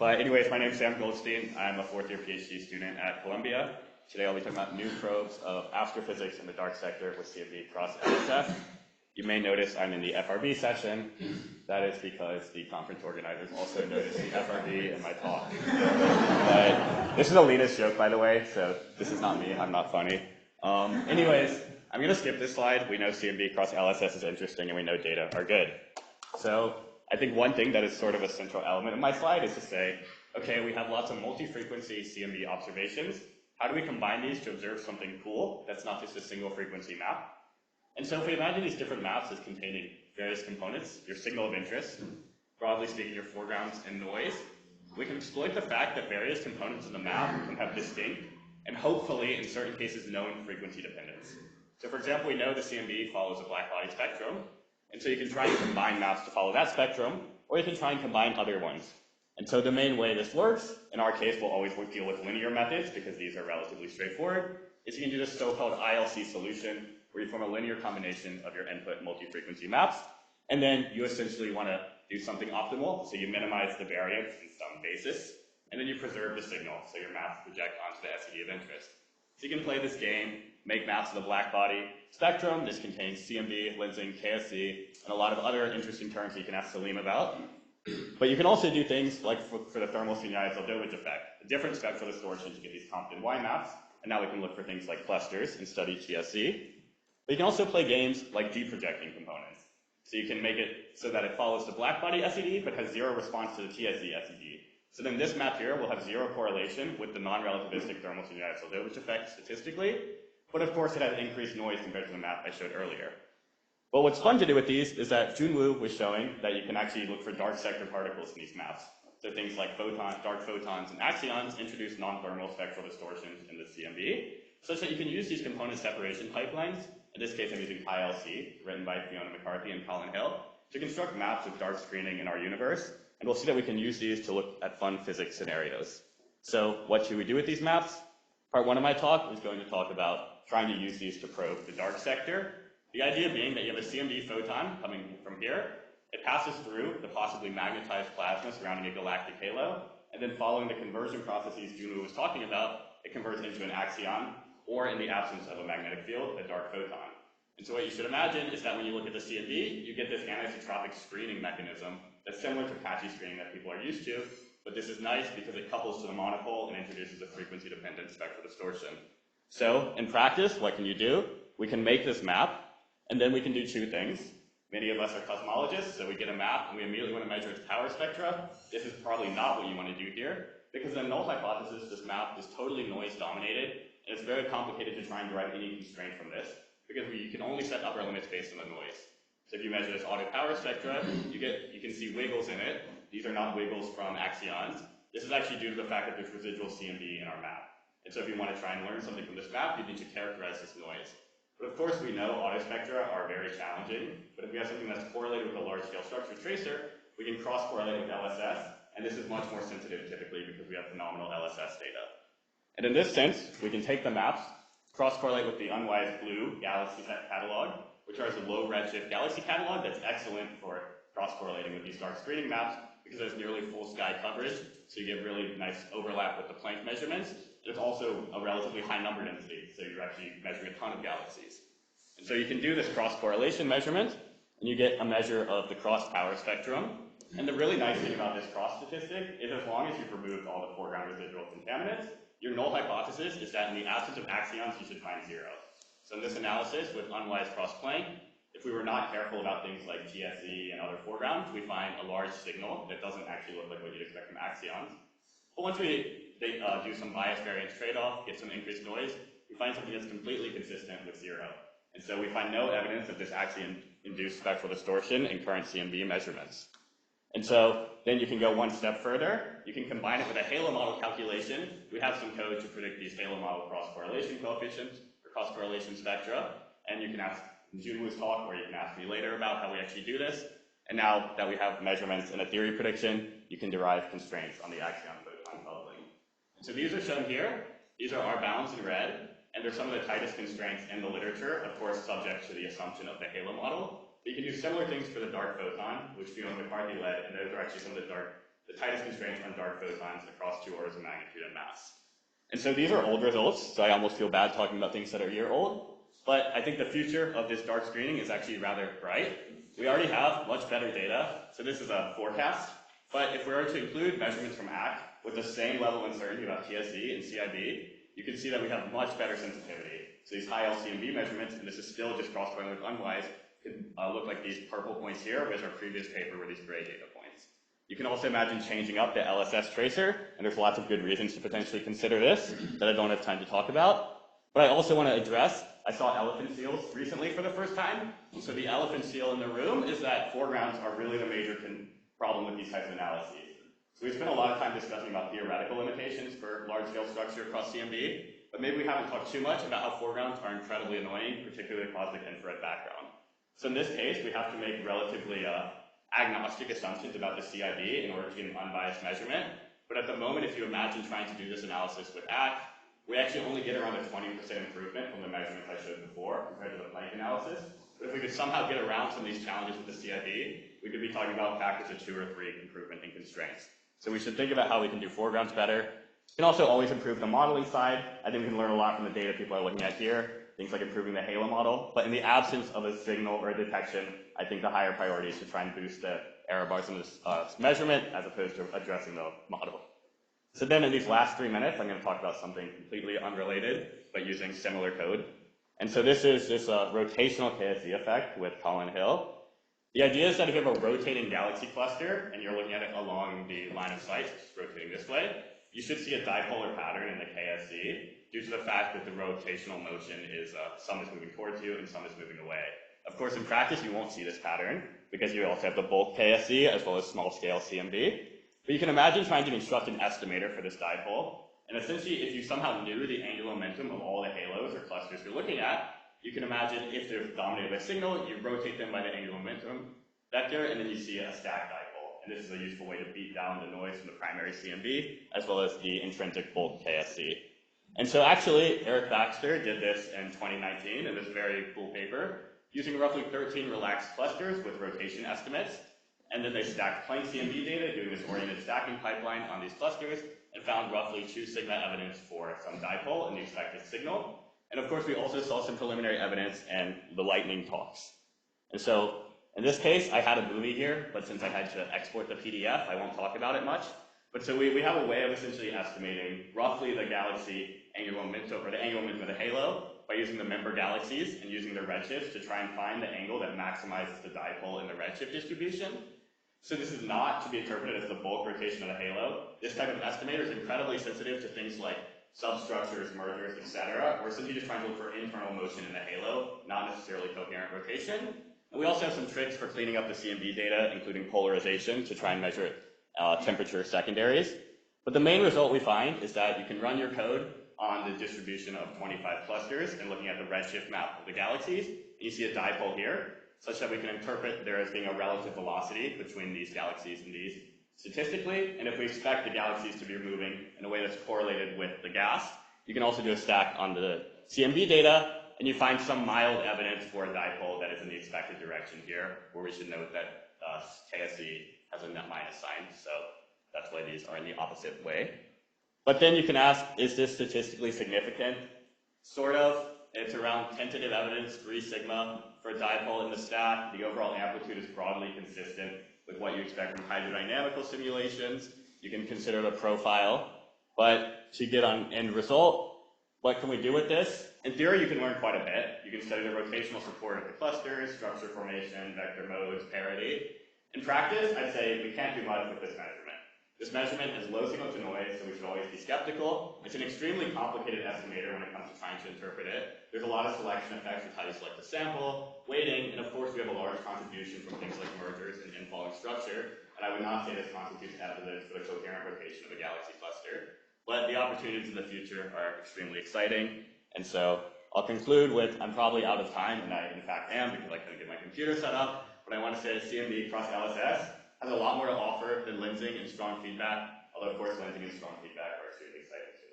But anyways, my name is Sam Goldstein. I'm a fourth-year PhD student at Columbia. Today I'll be talking about new probes of astrophysics in the dark sector with CMB-LSS. You may notice I'm in the FRB session. That is because the conference organizers also noticed the FRB in my talk. But this is a Linus joke, by the way, so this is not me. I'm not funny. Anyways, I'm going to skip this slide. We know CMB-LSS is interesting, and we know data are good. So I think one thing that is sort of a central element of my slide is to say, okay, we have lots of multi-frequency CMB observations. How do we combine these to observe something cool that's not just a single frequency map? And so if we imagine these different maps as containing various components, your signal of interest, broadly speaking, your foregrounds and noise, we can exploit the fact that various components of the map can have distinct and hopefully, in certain cases, known frequency dependence. So for example, we know the CMB follows a black body spectrum, and so you can try and combine maps to follow that spectrum, or you can try and combine other ones. And so the main way this works, in our case, we'll always deal with linear methods because these are relatively straightforward, is you can do this so-called ILC solution, where you form a linear combination of your input multi-frequency maps, and then you essentially want to do something optimal, so you minimize the variance in some basis, and then you preserve the signal, so your maps project onto the SED of interest. So you can play this game, make maps of the black body spectrum. This contains CMB, lensing, KSC, and a lot of other interesting terms that you can ask Salim about. But you can also do things like for the thermal Sunyaev Zel'dovich effect, a different spectral distortion to get these Compton Y maps, and now we can look for things like clusters and study TSC. But you can also play games like deprojecting components. So you can make it so that it follows the black body SED, but has zero response to the TSC SED. So then this map here will have zero correlation with the non-relativistic thermal Sunyaev Zel'dovich effect statistically, but of course it has increased noise compared to the map I showed earlier. But what's fun to do with these is that Junwoo was showing that you can actually look for dark sector particles in these maps. So things like photons, dark photons, and axions introduce non-thermal spectral distortions in the CMB, such that you can use these component separation pipelines. In this case, I'm using ILC, written by Fiona McCarthy and Colin Hill, to construct maps of dark screening in our universe. And we'll see that we can use these to look at fun physics scenarios. So what should we do with these maps? Part one of my talk is going to talk about trying to use these to probe the dark sector. The idea being that you have a CMB photon coming from here. It passes through the possibly magnetized plasma surrounding a galactic halo, and then following the conversion processes Junwoo was talking about, it converts into an axion, or in the absence of a magnetic field, a dark photon. And so what you should imagine is that when you look at the CMB, you get this anisotropic screening mechanism that's similar to patchy screening that people are used to, but this is nice because it couples to the monopole and introduces a frequency-dependent spectral distortion. So in practice, what can you do? We can make this map, and then we can do two things. Many of us are cosmologists, so we get a map and we immediately want to measure its power spectra. This is probably not what you want to do here, because in the null hypothesis, this map is totally noise-dominated, and it's very complicated to try and derive any constraint from this, because you can only set upper limits based on the noise. So if you measure this auto power spectra, you can see wiggles in it. These are not wiggles from axions. This is actually due to the fact that there's residual CMB in our map. And so if you want to try and learn something from this map, you need to characterize this noise. But of course, we know autospectra are very challenging, but if we have something that's correlated with a large-scale structure tracer, we can cross-correlate with LSS, and this is much more sensitive typically because we have phenomenal LSS data. And in this sense, we can take the maps, cross-correlate with the unwise blue galaxy catalog, which are a low redshift galaxy catalog that's excellent for cross-correlating with these dark screening maps because there's nearly full sky coverage, so you get really nice overlap with the Planck measurements. There's also a relatively high number density, so you're actually measuring a ton of galaxies. And so you can do this cross-correlation measurement, and you get a measure of the cross-power spectrum. And the really nice thing about this cross statistic is as long as you've removed all the foreground residual contaminants, your null hypothesis is that in the absence of axions, you should find zero. So in this analysis with unwise cross-Planck, if we were not careful about things like TSC and other foregrounds, we find a large signal that doesn't actually look like what you'd expect from axions. But once we do some bias variance trade-off, get some increased noise, we find something that's completely consistent with zero. And so we find no evidence of this axion-induced spectral distortion in current CMB measurements. And so then you can go one step further. You can combine it with a halo model calculation. We have some code to predict these halo model cross-correlation coefficients or cross-correlation spectra. And you can ask Junwoo's talk, or you can ask me later about how we actually do this. And now that we have measurements and a theory prediction, you can derive constraints on the axion-photon coupling. And so these are shown here. These are our bounds in red, and they're some of the tightest constraints in the literature, of course subject to the assumption of the halo model. But you can do similar things for the dark photon, which Fiona McCarthy led, and those are actually some of the the tightest constraints on dark photons across 2 orders of magnitude and mass. And so these are old results, so I almost feel bad talking about things that are a year old, but I think the future of this dark screening is actually rather bright. We already have much better data, so this is a forecast, but if we were to include measurements from ACT with the same level of uncertainty about TSZ and CIB, you can see that we have much better sensitivity. So these high LCMB measurements, and this is still just cross-correlating with unwise, could look like these purple points here, whereas our previous paper were these gray data points. You can also imagine changing up the LSS tracer, and there's lots of good reasons to potentially consider this that I don't have time to talk about. But I also want to address, I saw elephant seals recently for the first time. So the elephant seal in the room is that foregrounds are really the major problem with these types of analyses. So we spent a lot of time discussing about theoretical limitations for large-scale structure across CMB, but maybe we haven't talked too much about how foregrounds are incredibly annoying, particularly cosmic infrared background. So in this case, we have to make relatively agnostic assumptions about the CIB in order to get an unbiased measurement. But at the moment, if you imagine trying to do this analysis with ACT, we actually only get around a 20% improvement from the measurements I showed before compared to the Planck analysis. But if we could somehow get around some of these challenges with the CIB, we could be talking about factors of 2 or 3 improvement in constraints. So we should think about how we can do foregrounds better. We can also always improve the modeling side. I think we can learn a lot from the data people are looking at here, things like improving the halo model. But in the absence of a signal or a detection, I think the higher priority is to try and boost the error bars in this measurement as opposed to addressing the model. So then in these last 3 minutes, I'm going to talk about something completely unrelated, but using similar code. And so this is this rotational KSZ effect with Colin Hill. The idea is that if you have a rotating galaxy cluster, and you're looking at it along the line of sight, it's rotating this way, you should see a dipolar pattern in the KSZ due to the fact that the rotational motion is some is moving towards you and some is moving away. Of course, in practice, you won't see this pattern because you also have the bulk KSZ as well as small-scale CMB. But you can imagine trying to construct an estimator for this dipole. And essentially, if you somehow knew the angular momentum of all the halos or clusters you're looking at, you can imagine if they're dominated by a signal, you rotate them by the angular momentum vector, and then you see a stacked dipole. And this is a useful way to beat down the noise from the primary CMB, as well as the intrinsic bulk KSZ. And so actually, Eric Baxter did this in 2019 in this very cool paper, using roughly 13 relaxed clusters with rotation estimates. And then they stacked Planck CMB data, doing this oriented stacking pipeline on these clusters, and found roughly 2 sigma evidence for some dipole in the expected signal. And of course, we also saw some preliminary evidence in the lightning talks. And so in this case, I had a movie here, but since I had to export the PDF, I won't talk about it much. But so we have a way of essentially estimating roughly the galaxy angular momentum, or the angular momentum of the halo, by using the member galaxies and using the redshifts to try and find the angle that maximizes the dipole in the redshift distribution. So this is not to be interpreted as the bulk rotation of the halo. This type of estimator is incredibly sensitive to things like substructures, mergers, etc. We're simply just trying to look for internal motion in the halo, not necessarily coherent rotation. And we also have some tricks for cleaning up the CMB data, including polarization, to try and measure temperature secondaries. But the main result we find is that you can run your code on the distribution of 25 clusters and looking at the redshift map of the galaxies. And you see a dipole here, such that we can interpret there as being a relative velocity between these galaxies and these statistically. And if we expect the galaxies to be moving in a way that's correlated with the gas, you can also do a stack on the CMB data, and you find some mild evidence for a dipole that is in the expected direction here, where we should note that KSZ has a net minus sign, so that's why these are in the opposite way. But then you can ask, is this statistically significant? Sort of. It's around tentative evidence, 3 sigma for a dipole in the stack. The overall amplitude is broadly consistent with what you expect from hydrodynamical simulations. You can consider the profile. But to get on end result, what can we do with this? In theory, you can learn quite a bit. You can study the rotational support of the clusters, structure formation, vector modes, parity. In practice, I'd say we can't do much with this measurement. This measurement has low signal to noise, so we should always be skeptical. It's an extremely complicated estimator when it comes to trying to interpret it. There's a lot of selection effects with how you select the sample, weighting, and of course we have a large contribution from things like mergers and infalling structure. And I would not say this constitutes evidence for the coherent rotation of a galaxy cluster. But the opportunities in the future are extremely exciting. And so I'll conclude with, I'm probably out of time, and I in fact am because I couldn't get my computer set up. But I want to say that CMB-LSS has a lot more to offer than lensing and strong feedback, although of course lensing and strong feedback are extremely exciting too.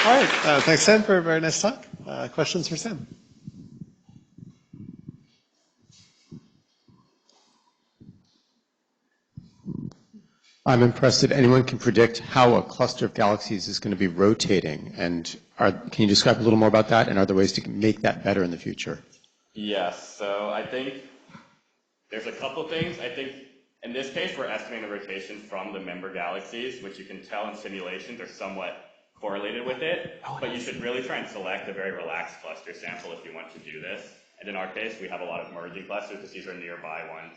All right, thanks Sam for a very nice talk. Questions for Sam? I'm impressed that anyone can predict how a cluster of galaxies is going to be rotating. And can you describe a little more about that? And are there ways to make that better in the future? Yes, so I think there's a couple things. I think in this case, we're estimating the rotation from the member galaxies, which you can tell in simulations are somewhat correlated with it. But you should really try and select a very relaxed cluster sample if you want to do this. And in our case, we have a lot of merging clusters because these are nearby ones.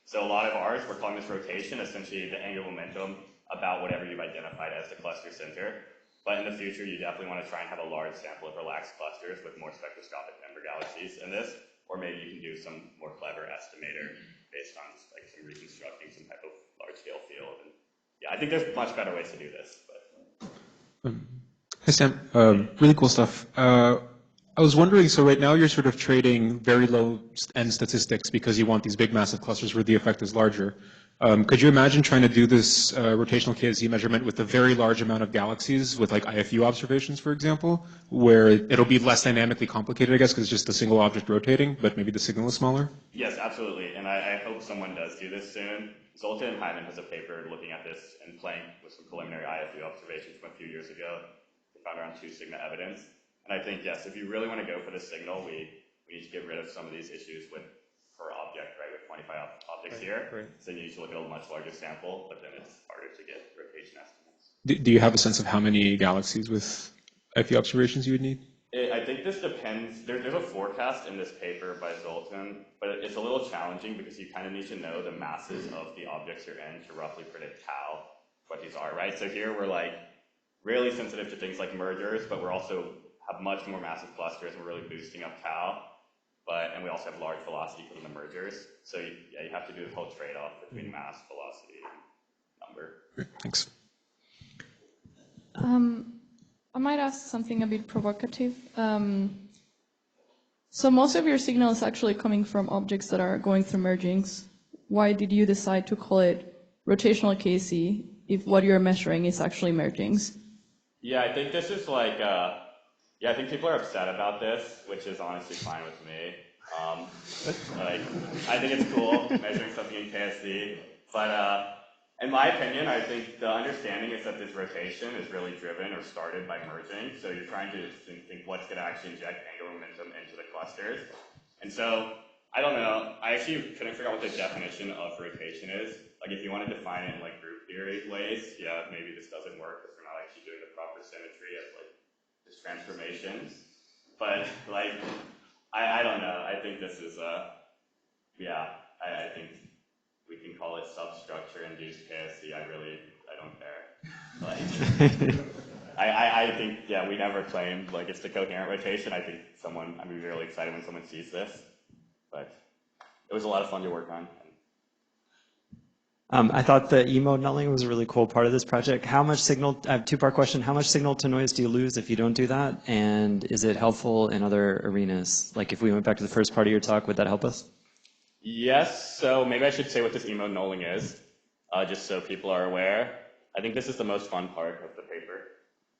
So a lot of ours, we're calling this rotation, essentially the angular momentum about whatever you've identified as the cluster center. But in the future, you definitely want to try and have a large sample of relaxed clusters with more spectroscopic member galaxies in this, or maybe you can do some more clever estimator based on like some reconstructing some type of large-scale field. And yeah, I think there's much better ways to do this. But. Hey Sam, really cool stuff. I was wondering, so right now you're sort of trading very low-end statistics because you want these big massive clusters where the effect is larger. Could you imagine trying to do this rotational KSZ measurement with a very large amount of galaxies with like IFU observations, for example, where it'll be less dynamically complicated, I guess, because it's just a single object rotating, but maybe the signal is smaller? Yes, absolutely, and I hope someone does do this soon. Zoltan and Hyman has a paper looking at this and playing with some preliminary IFU observations from a few years ago. They found around 2 sigma evidence. And I think, yes, if you really want to go for the signal, we need to get rid of some of these issues with per object, right, with 25 objects here. Right. So you need to look at a much larger sample, but then it's harder to get rotation estimates. Do you have a sense of how many galaxies with IFU observations you would need? I think this depends. There's a forecast in this paper by Zoltan, but it's a little challenging because you kind of need to know the masses of the objects you're in to roughly predict what these are, right? So here we're like really sensitive to things like mergers, but we're also have much more massive clusters, and we're really boosting up tau, and we also have large velocity from the mergers. So you have to do the whole trade-off between mass, velocity, and number. Great, thanks. I might ask something a bit provocative. So most of your signal is actually coming from objects that are going through mergings. Why did you decide to call it rotational KC if what you're measuring is actually mergings? Yeah, I think this is like, I think people are upset about this, which is honestly fine with me. I think it's cool measuring something in KSZ, but in my opinion, I think the understanding is that this rotation is really driven or started by merging. So you're trying to think what's going to actually inject angular momentum into the clusters. And so, I don't know, I actually couldn't figure out what the definition of rotation is. Like if you want to define it in like group theory ways, yeah, maybe this doesn't work because we're not actually doing the proper symmetry of like this transformation. But like, I don't know, I think this is, I think we can call it substructure induced KSZ. I don't care. Like, I think, yeah, we never claimed like it's the coherent rotation. I think I'd be really excited when someone sees this, but it was a lot of fun to work on. I thought the E-mode nulling was a really cool part of this project. How much signal, I have a 2-part question. How much signal to noise do you lose if you don't do that? And is it helpful in other arenas? Like if we went back to the first part of your talk, would that help us? Yes, so maybe I should say what this E-mode nulling is, just so people are aware. I think this is the most fun part of the paper.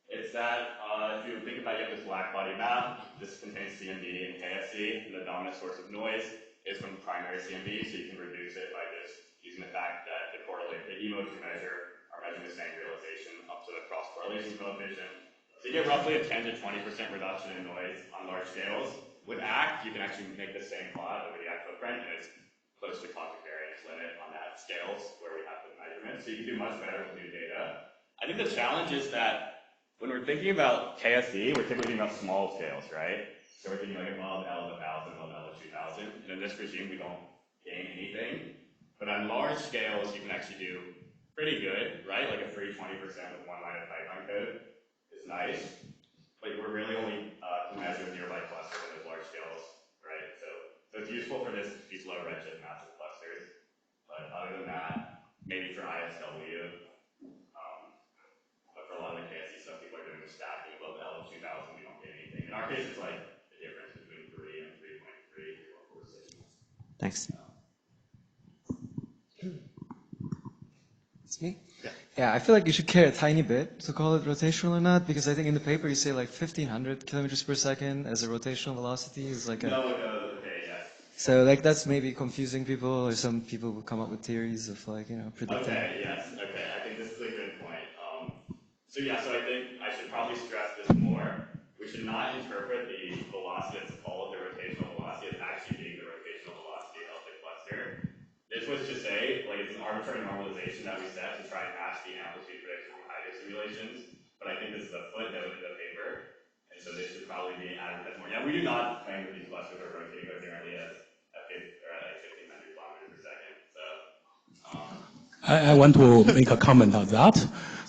It's that if you think about you have this black body map, this contains CMB and KSZ, and the dominant source of noise is from primary CMB, so you can reduce it by just using the fact that the E-modes you measure are measuring the same realization up to the cross-correlation coefficient. So you get roughly a 10 to 20% reduction in noise on large scales. With ACT, you can actually make the same plot over the ACT footprint, and it's close to quantum variance limit on that scales where we have the measurements. So you can do much better with new data. I think the challenge is that when we're thinking about KSZ, we're typically thinking about small scales, right? So we're thinking like above L1000, above L2000, and in this regime, we don't gain anything. But on large scales, you can actually do pretty good, right? Like a free 20% with 1 line of Python code is nice. But we're really only to measure nearby clusters in those large scales, right? So it's useful for these low redshift massive clusters. But other than that, maybe for ISW, but for a lot of the KSZ stuff, people are doing the stacking above L2000, we don't get anything. In our case, it's like the difference between 3 and 3.3, 3.46. Thanks. It's me? Yeah, I feel like you should care a tiny bit to call it rotational or not, because I think in the paper you say like 1500 kilometers per second as a rotational velocity is like a... No, okay, yes. So like that's maybe confusing people, or some people will come up with theories of like, predicting. Okay, yes, okay. I think this is a good point. So I think I should probably stress this more. We should not interpret the velocity that's called the rotational velocity as actually being the rotational velocity of the cluster. This was to say, like, it's an arbitrary normalization that we set to try and match the amplitude prediction from hydro simulations. But I think this is a footnote in the paper, and so this should probably be added as more. Yeah, we do not claim that these clusters are rotating coherently at 1,500 kilometers per second. So. I want to make a comment on that.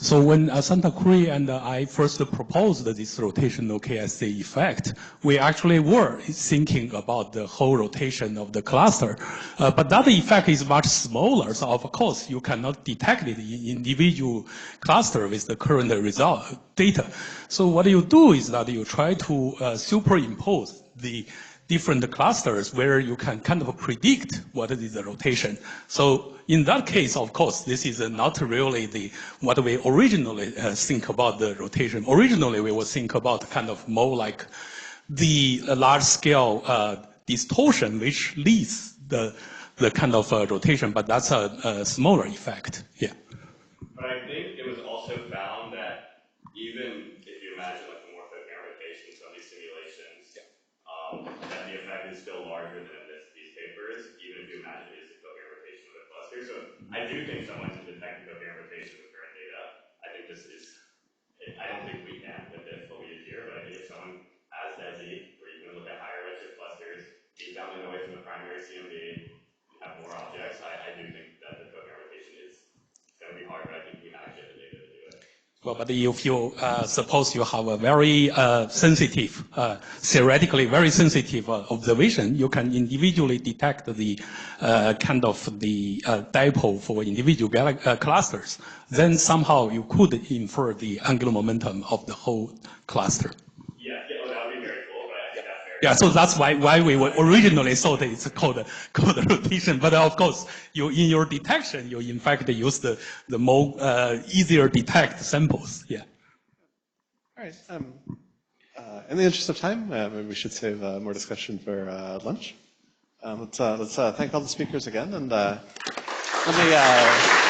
So when Santa Cruz and I first proposed this rotational KSA effect, we actually were thinking about the whole rotation of the cluster. But that effect is much smaller, so of course you cannot detect it in individual cluster with the current result data. So what you do is that you try to superimpose the different clusters where you can kind of predict what is the rotation. So in that case, of course, this is not really what we originally think about the rotation. Originally, we would think about kind of more like the large-scale distortion, which leads the kind of rotation, but that's a smaller effect. Yeah. But I think it was also found that even if you imagine like the more coherent rotations of these simulations, that the effect is still larger than in these papers, even if you imagine it is a coherent rotation of the cluster. So I do think someone can detect the coherent rotation with current data. I think this is, I don't think we can with this what we did here, but I think if someone has DESI, where you can look at higher redshift clusters, beat down the noise from the primary CMB, and have more objects, I do think that the coherent rotation is going to be hard, but I think we actually have the data to do it. Well, but if you suppose you have a very sensitive, theoretically very sensitive observation, you can individually detect the kind of the dipole for individual clusters. Then somehow you could infer the angular momentum of the whole cluster. Yeah, that would be very cool, but I think that's very. Yeah, so that's why we originally thought it's called rotation. But of course, in your detection, you in fact use the more easier detect samples. Yeah. All right. In the interest of time, maybe we should save more discussion for lunch. Let's thank all the speakers again, and let me.